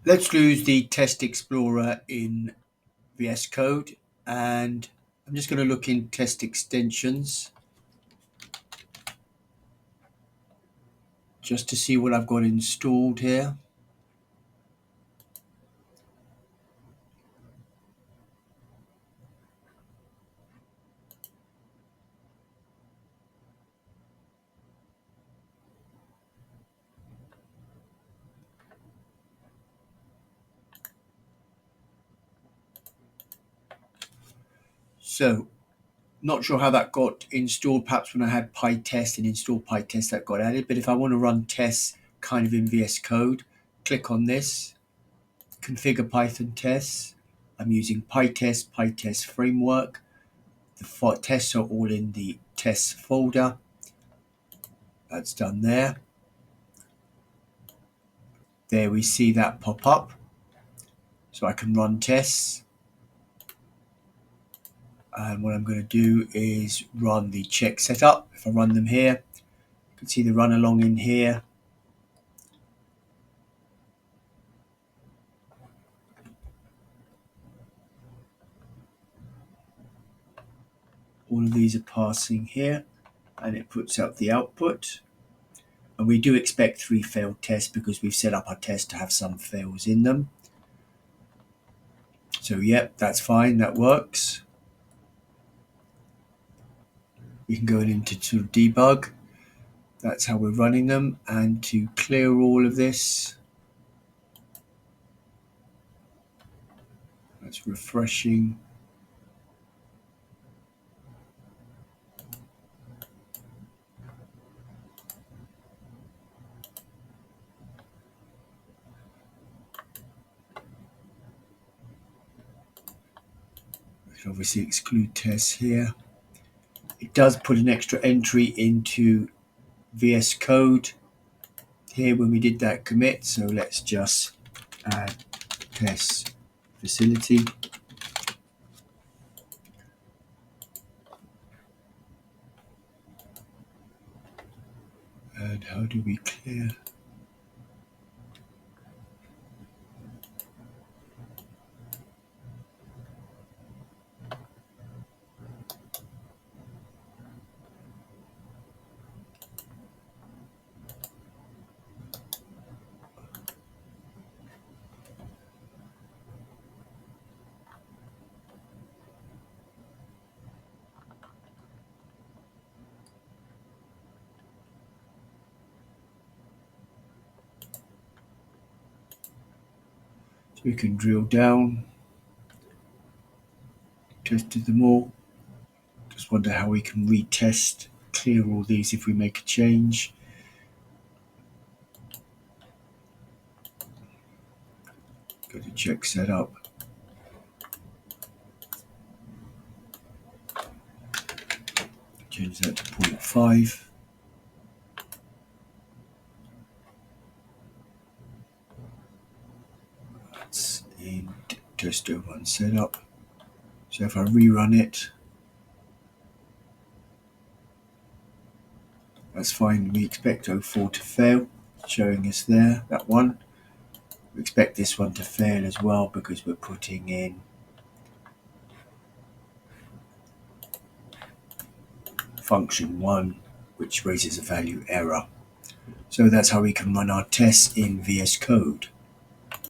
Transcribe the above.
Let's use the Test Explorer in VS Code, and I'm just going to look in test extensions just to see what I've got installed here. So, not sure how that got installed. Perhaps when I had PyTest and installed PyTest that got added. But if I want to run tests kind of in VS Code, click on this, configure Python tests. I'm using PyTest, PyTest framework. The tests are all in the tests folder. That's done there. There we see that pop up. So I can run tests. And what I'm going to do is run the check setup. If I run them here, you can see the run along in here. All of these are passing here, and it puts out the output. And we do expect 3 failed tests because we've set up our tests to have some fails in them. So yep, that's fine, that works. We can go into sort of debug. That's how we're running them. And to clear all of this, that's refreshing. We can obviously exclude tests here. It does put an extra entry into VS Code here when we did that commit. So let's just add test facility. And how do we clear? So we can drill down, tested them all. Just wonder how we can retest, clear all these if we make a change. Go to check setup. Change that to 0.5. That's in test 01 setup. So if I rerun it, that's fine. We expect 04 to fail, showing us there, that one. We expect this one to fail as well because we're putting in function 1, which raises a value error. So that's how we can run our tests in VS Code.